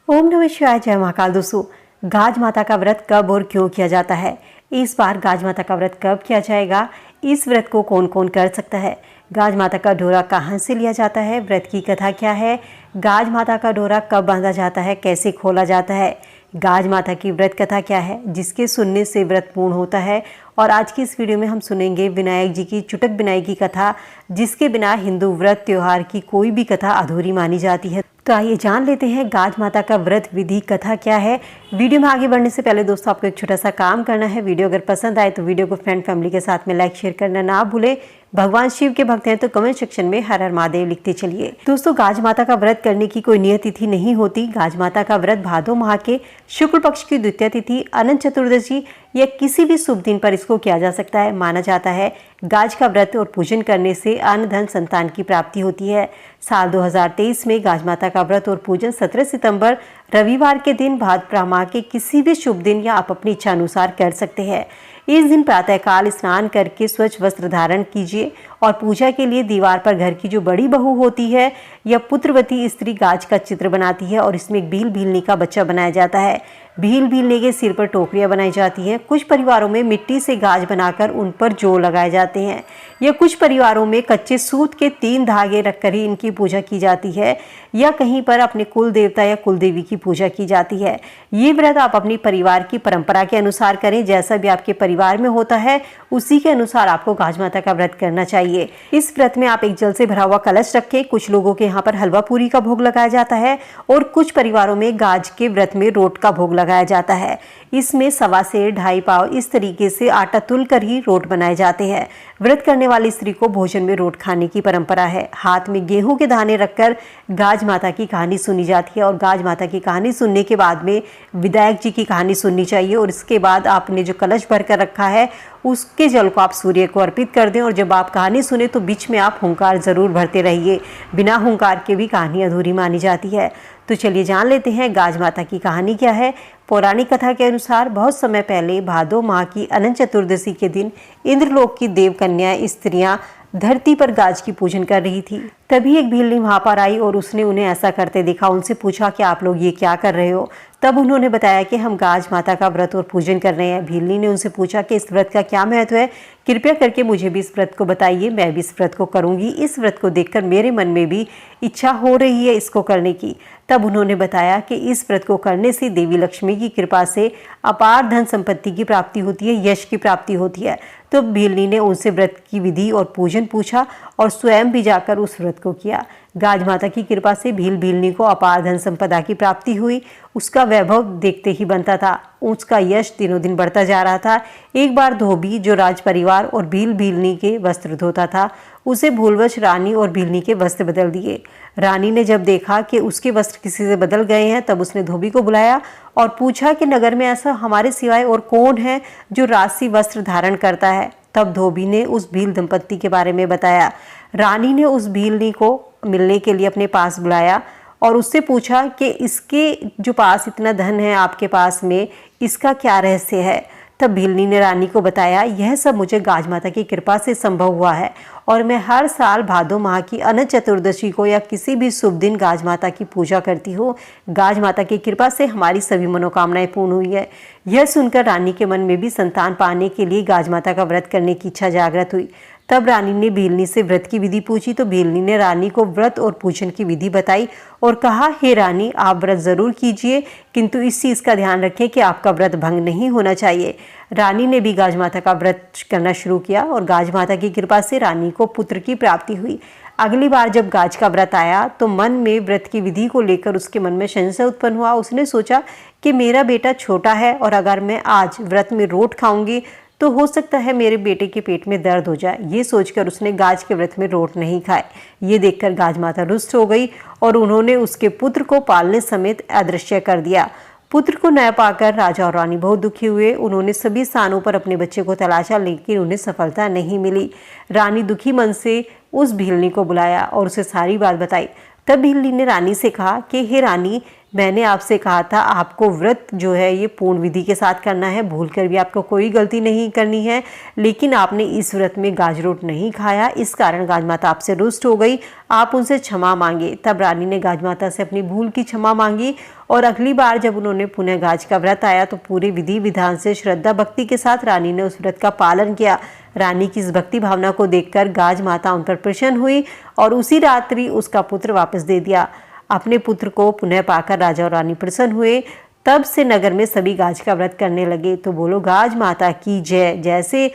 ओम नमः शिवाय। जय महाकाल। दोस्तों, गाज माता का व्रत कब और क्यों किया जाता है? इस बार गाज माता का व्रत कब किया जाएगा? इस व्रत को कौन कौन कर सकता है? गाज माता का डोरा कहाँ से लिया जाता है? व्रत की कथा क्या है? गाज माता का डोरा कब बांधा जाता है? कैसे खोला जाता है? गाज माता की व्रत कथा क्या है जिसके सुनने से व्रत पूर्ण होता है? और आज की इस वीडियो में हम सुनेंगे विनायक जी की चुटक बिनाई की कथा, जिसके बिना हिंदू व्रत त्योहार की कोई भी कथा अधूरी मानी जाती है। तो आइए जान लेते हैं गाज माता का व्रत विधि कथा क्या है। वीडियो में आगे बढ़ने से पहले दोस्तों, आपको एक छोटा सा काम करना है। वीडियो अगर पसंद आए तो वीडियो को फ्रेंड फैमिली के साथ में लाइक शेयर करना ना भूलें। भगवान शिव के भक्त हैं तो कमेंट सेक्शन में हर हर महादेव लिखते चलिए। दोस्तों, गाज माता का व्रत करने की कोई नियत तिथि नहीं होती। गाज माता का व्रत भादो माह के शुक्ल पक्ष की द्वितीय तिथि, अनंत चतुर्दशी या किसी भी शुभ दिन पर इसको किया जा सकता है। माना जाता है गाज का व्रत और पूजन करने से अन्न धन संतान की प्राप्ति होती है। साल 2023 में गाज माता का व्रत और पूजन 17 सितंबर रविवार के दिन भाद्रपद माह के किसी भी शुभ दिन या आप अपनी इच्छा अनुसार कर सकते हैं। इस दिन प्रातःकाल स्नान करके स्वच्छ वस्त्र धारण कीजिए और पूजा के लिए दीवार पर घर की जो बड़ी बहू होती है या पुत्रवती स्त्री गाज का चित्र बनाती है और इसमें एक भील भीलनी का बच्चा बनाया जाता है। भील भीलने के सिर पर टोकरियां बनाई जाती हैं। कुछ परिवारों में मिट्टी से गाज बनाकर उन पर जोड़ लगाए जाते हैं या कुछ परिवारों में कच्चे सूत के 3 धागे रखकर ही इनकी पूजा की जाती है या कहीं पर अपने कुल देवता या कुल देवी की पूजा की जाती है। ये व्रत आप अपनी परिवार की परंपरा के अनुसार करें। जैसा भी आपके परिवार में होता है उसी के अनुसार आपको गाज माता का व्रत करना चाहिए। इस व्रत में आप एक जल से भरा हुआ कलश रखें। कुछ लोगों के यहाँ पर हलवा पूरी का भोग लगाया जाता है और कुछ परिवारों में गाज के व्रत में रोट का भोग लगाया जाता है। इसमें 1.25 से 2.5 पाव इस तरीके से आटा तुल कर ही रोट बनाए जाते हैं। व्रत करने वाली स्त्री को भोजन में रोट खाने की परंपरा है। हाथ में गेहूं के दाने रखकर गाज माता की कहानी सुनी जाती है और गाज माता की कहानी सुनने के बाद में विनायक जी की कहानी सुननी चाहिए और इसके बाद आपने जो कलश भर कर रखा है उसके जल को आप सूर्य को अर्पित कर दें। और जब आप कहानी सुने तो बीच में आप हुंकार जरूर भरते रहिए। बिना हुंकार के भी कहानी अधूरी मानी जाती है। तो चलिए जान लेते हैं गाज माता की कहानी क्या है। पौराणिक कथा के अनुसार बहुत समय पहले भादो माह की अनंत चतुर्दशी के दिन इंद्रलोक की देव कन्या स्त्रियां धरती पर गाज की पूजन कर रही थी। तभी एक भीलनी वहां पर आई और उसने उन्हें ऐसा करते देखा। उनसे पूछा कि आप लोग ये क्या कर रहे हो? तब उन्होंने बताया कि हम गाज माता का व्रत और पूजन कर रहे हैं। भीलनी ने उनसे पूछा कि इस व्रत का क्या महत्व है, कृपया करके मुझे भी इस व्रत को बताइए, मैं भी इस व्रत को करूंगी। इस व्रत को देखकर मेरे मन में भी इच्छा हो रही है इसको करने की। तब उन्होंने बताया कि इस व्रत को करने से देवी लक्ष्मी की कृपा से अपार धन संपत्ति की प्राप्ति होती है, यश की प्राप्ति होती है। तो भीलनी ने उनसे व्रत की विधि और पूजन पूछा और स्वयं भी जाकर उस व्रत को किया। गाज माता की कृपा से भीलनी को अपार धन संपदा की प्राप्ति हुई। उसका वैभव देखते ही बनता था। उसका यश दिनों दिन बढ़ता जा रहा था। एक बार धोबी जो राज परिवार और भीलनी के वस्त्र धोता था, उसे भूलवश रानी और भीलनी के वस्त्र बदल दिए। रानी ने जब देखा कि उसके वस्त्र किसी से बदल गए हैं, तब उसने धोबी को बुलाया और पूछा कि नगर में ऐसा हमारे सिवाय और कौन है जो राजसी वस्त्र धारण करता है। तब धोबी ने उस भील दंपत्ति के बारे में बताया। रानी ने उस भीलनी को मिलने के लिए अपने पास बुलाया और उससे पूछा कि इसके जो पास इतना धन है आपके पास में, इसका क्या रहस्य है? तब भीलनी ने रानी को बताया, यह सब मुझे गाज माता की कृपा से संभव हुआ है और मैं हर साल भादो माह की अनंत चतुर्दशी को या किसी भी शुभ दिन गाज माता की पूजा करती हूँ। गाज माता की कृपा से हमारी सभी मनोकामनाएं पूर्ण हुई है। यह सुनकर रानी के मन में भी संतान पाने के लिए गाज माता का व्रत करने की इच्छा जागृत हुई। तब रानी ने भीलनी से व्रत की विधि पूछी तो भीलनी ने रानी को व्रत और पूजन की विधि बताई और कहा, हे रानी, आप व्रत जरूर कीजिए, किंतु इस चीज का ध्यान रखें कि आपका व्रत भंग नहीं होना चाहिए। रानी ने भी गाज माता का व्रत करना शुरू किया और गाज माता की कृपा से रानी को पुत्र की प्राप्ति हुई। अगली बार जब गाज का व्रत आया तो मन में व्रत की विधि को लेकर उसके मन में संशय उत्पन्न हुआ। उसने सोचा कि मेरा बेटा छोटा है और अगर मैं आज व्रत में रोट खाऊंगी तो हो सकता है मेरे बेटे के पेट में दर्द हो जाए। ये सोचकर उसने गाज के व्रत में रोट नहीं खाए। ये देखकर गाज माता रुष्ट हो गई और उन्होंने उसके पुत्र को पालने समेत अदृश्य कर दिया। पुत्र को न पाकर राजा और रानी बहुत दुखी हुए। उन्होंने सभी स्थानों पर अपने बच्चे को तलाशा, लेकिन उन्हें सफलता नहीं मिली। रानी दुखी मन से उस भीलनी को बुलाया और उसे सारी बात बताई। तब भीलनी ने रानी से कहा कि हे रानी, मैंने आपसे कहा था आपको व्रत जो है ये पूर्ण विधि के साथ करना है, भूलकर भी आपको कोई गलती नहीं करनी है, लेकिन आपने इस व्रत में गाजरोट नहीं खाया, इस कारण गाज माता आपसे रुष्ट हो गई। आप उनसे क्षमा मांगे। तब रानी ने गाज माता से अपनी भूल की क्षमा मांगी और अगली बार जब उन्होंने पुनः गाज का व्रत आया तो पूरे विधि विधान से श्रद्धा भक्ति के साथ रानी ने उस व्रत का पालन किया। रानी की इस भक्ति भावना को देखकर गाज माता उन पर प्रसन्न हुई और उसी रात्रि उसका पुत्र वापस दे दिया। अपने पुत्र को पुनः पाकर राजा और रानी प्रसन्न हुए। तब से नगर में सभी गाज का व्रत करने लगे। तो बोलो गाज माता की जय। जैसे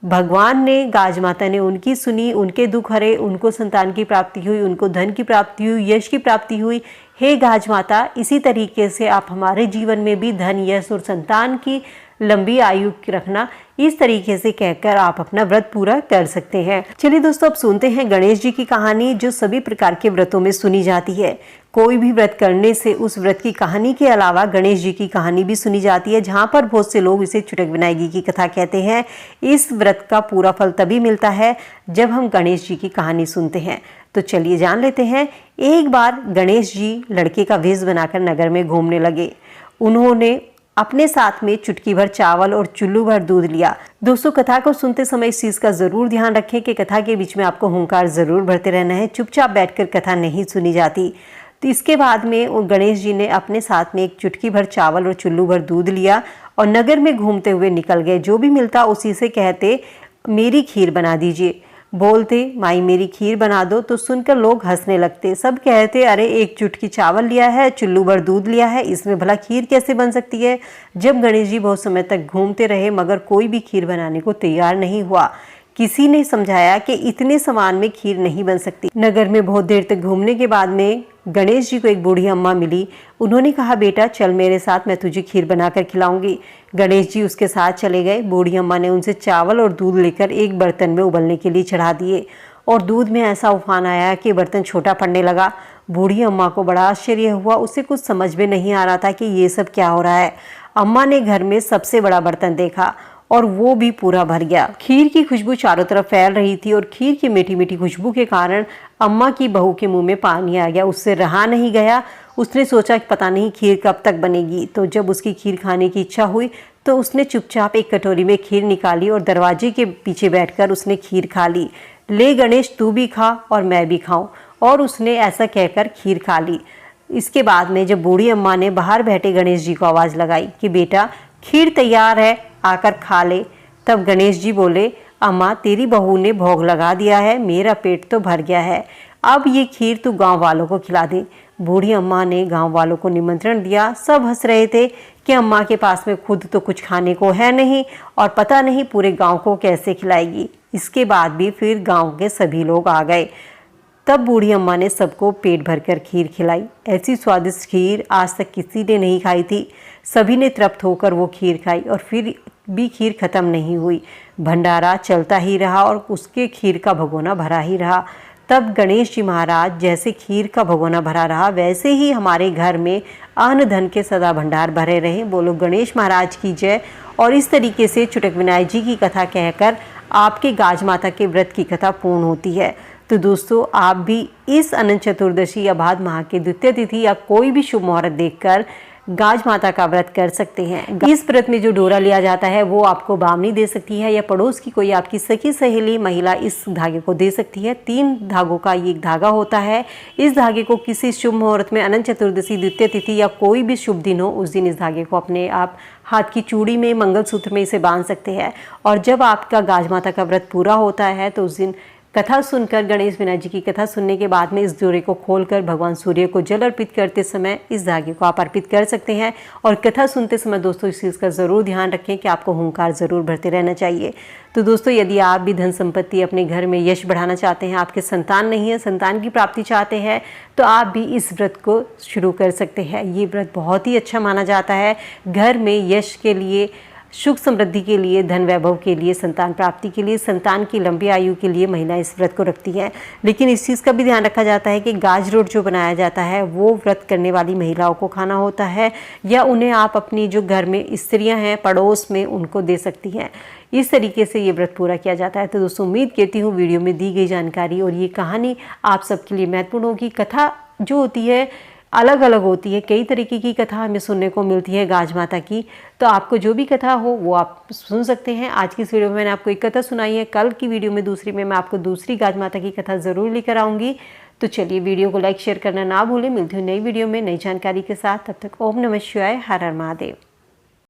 भगवान ने, गाज माता ने उनकी सुनी, उनके दुख हरे, उनको संतान की प्राप्ति हुई, उनको धन की प्राप्ति हुई, यश की प्राप्ति हुई। हे गाज माता, इसी तरीके से आप हमारे जीवन में भी धन, यश और संतान की लंबी आयु रखना, इस तरीके से कहकर आप अपना व्रत पूरा कर सकते हैं। चलिए दोस्तों, अब सुनते हैं गणेश जी की कहानी, जो सभी प्रकार के व्रतों में सुनी जाती है। कोई भी व्रत करने से उस व्रत की कहानी के अलावा गणेश जी की कहानी भी सुनी जाती है, जहाँ पर बहुत से लोग इसे चुटक विनायकी की कथा कहते हैं। इस व्रत का पूरा फल तभी मिलता है जब हम गणेश जी की कहानी सुनते हैं। तो चलिए जान लेते हैं। एक बार गणेश जी लड़के का वेश बनाकर नगर में घूमने लगे। उन्होंने अपने साथ में चुटकी भर चावल और चुल्लू भर दूध लिया। दोस्तों, कथा को सुनते समय इस चीज का जरूर ध्यान रखें कि कथा के बीच में आपको हुंकार जरूर भरते रहना है। चुपचाप बैठकर कथा नहीं सुनी जाती। तो इसके बाद में गणेश जी ने अपने साथ में एक चुटकी भर चावल और चुल्लू भर दूध लिया और नगर में घूमते हुए निकल गए। जो भी मिलता उसी से कहते मेरी खीर बना दीजिए। बोलते माई मेरी खीर बना दो। तो सुनकर लोग हंसने लगते। सब कहते अरे एक चुटकी चावल लिया है, चुल्लू भर दूध लिया है, इसमें भला खीर कैसे बन सकती है। जब गणेश जी बहुत समय तक घूमते रहे मगर कोई भी खीर बनाने को तैयार नहीं हुआ। किसी ने समझाया कि इतने सामान में खीर नहीं बन सकती। नगर में बहुत देर तक घूमने के बाद में गणेश जी को एक बूढ़ी अम्मा मिली। उन्होंने कहा बेटा चल मेरे साथ, मैं तुझे खीर बनाकर खिलाऊंगी। गणेश जी उसके साथ चले गए। बूढ़ी अम्मा ने उनसे चावल और दूध लेकर एक बर्तन में उबलने के लिए चढ़ा दिए और दूध में ऐसा उफान आया कि बर्तन छोटा पड़ने लगा। बूढ़ी अम्मा को बड़ा आश्चर्य हुआ। उसे कुछ समझ में नहीं आ रहा था कि ये सब क्या हो रहा है। अम्मा ने घर में सबसे बड़ा बर्तन देखा और वो भी पूरा भर गया। खीर की खुशबू चारों तरफ फैल रही थी और खीर की मीठी मीठी खुशबू के कारण अम्मा की बहू के मुंह में पानी आ गया। उससे रहा नहीं गया। उसने सोचा कि पता नहीं खीर कब तक बनेगी। तो जब उसकी खीर खाने की इच्छा हुई तो उसने चुपचाप एक कटोरी में खीर निकाली और दरवाजे के पीछे बैठकर उसने खीर खा ली। ले गणेश, तू भी खा और मैं भी खाऊं। और उसने ऐसा कहकर खीर खा ली। इसके बाद में जब बूढ़ी अम्मा ने बाहर बैठे गणेश जी को आवाज़ लगाई कि बेटा खीर तैयार है, आकर खा ले। तब गणेश जी बोले अम्मा तेरी बहू ने भोग लगा दिया है, मेरा पेट तो भर गया है, अब ये खीर तू गांव वालों को खिला दे। बूढ़ी अम्मा ने गांव वालों को निमंत्रण दिया। सब हंस रहे थे कि अम्मा के पास में खुद तो कुछ खाने को है नहीं और पता नहीं पूरे गांव को कैसे खिलाएगी। इसके बाद भी फिर गांव के सभी लोग आ गए। तब बूढ़ी अम्मा ने सबको पेट भरकर खीर खिलाई। ऐसी स्वादिष्ट खीर आज तक किसी ने नहीं खाई थी। सभी ने तृप्त होकर वो खीर खाई और फिर भी खीर खत्म नहीं हुई। भंडारा चलता ही रहा और उसके खीर का भगोना भरा ही रहा। तब गणेश जी महाराज जैसे खीर का भगोना भरा रहा वैसे ही हमारे घर में अन्न धन के सदा भंडार भरे रहे। बोलो गणेश महाराज की जय। और इस तरीके से चुटक विनायक जी की कथा कहकर आपके गाज माता के व्रत की कथा पूर्ण होती है। तो दोस्तों, आप भी इस अनंत चतुर्दशी या भाद माह की द्वितीय तिथि या कोई भी शुभ मुहूर्त देखकर गाज माता का व्रत कर सकते हैं। इस व्रत में जो डोरा लिया जाता है वो आपको बामनी दे सकती है या पड़ोस की कोई आपकी सखी सहेली महिला इस धागे को दे सकती है। 3 धागों का ये एक धागा होता है। इस धागे को किसी शुभ मुहूर्त में अनंत चतुर्दशी द्वितीय तिथि या कोई भी शुभ दिन हो उस दिन इस धागे को अपने आप हाथ की चूड़ी में, मंगलसूत्र में इसे बांध सकते हैं। और जब आपका गाज माता का व्रत पूरा होता है तो उस दिन कथा सुनकर, गणेश विनायक जी की कथा सुनने के बाद में इस डोरे को खोलकर भगवान सूर्य को जल अर्पित करते समय इस धागे को आप अर्पित कर सकते हैं। और कथा सुनते समय दोस्तों इस चीज़ का ज़रूर ध्यान रखें कि आपको हुंकार ज़रूर भरते रहना चाहिए। तो दोस्तों, यदि आप भी धन संपत्ति, अपने घर में यश बढ़ाना चाहते हैं, आपके संतान नहीं है, संतान की प्राप्ति चाहते हैं, तो आप भी इस व्रत को शुरू कर सकते हैं। ये व्रत बहुत ही अच्छा माना जाता है। घर में यश के लिए, सुख समृद्धि के लिए, धन वैभव के लिए, संतान प्राप्ति के लिए, संतान की लंबी आयु के लिए महिला इस व्रत को रखती है। लेकिन इस चीज़ का भी ध्यान रखा जाता है कि गाज रोट जो बनाया जाता है वो व्रत करने वाली महिलाओं को खाना होता है या उन्हें आप अपनी जो घर में स्त्रियां हैं पड़ोस में उनको दे सकती हैं। इस तरीके से ये व्रत पूरा किया जाता है। तो दोस्तों, उम्मीद करती हूँ वीडियो में दी गई जानकारी और ये कहानी आप सबके लिए महत्वपूर्ण होगी। कथा जो होती है अलग अलग होती है। कई तरीके की कथा हमें सुनने को मिलती है गाज माता की। तो आपको जो भी कथा हो वो आप सुन सकते हैं। आज की इस वीडियो में मैंने आपको एक कथा सुनाई है। कल की वीडियो में दूसरी में मैं आपको दूसरी गाज माता की कथा ज़रूर लेकर आऊँगी। तो चलिए वीडियो को लाइक शेयर करना ना भूलें। मिलती हूँ नई वीडियो में नई जानकारी के साथ। तब तक ओम नमः शिवाय, हर हर महादेव।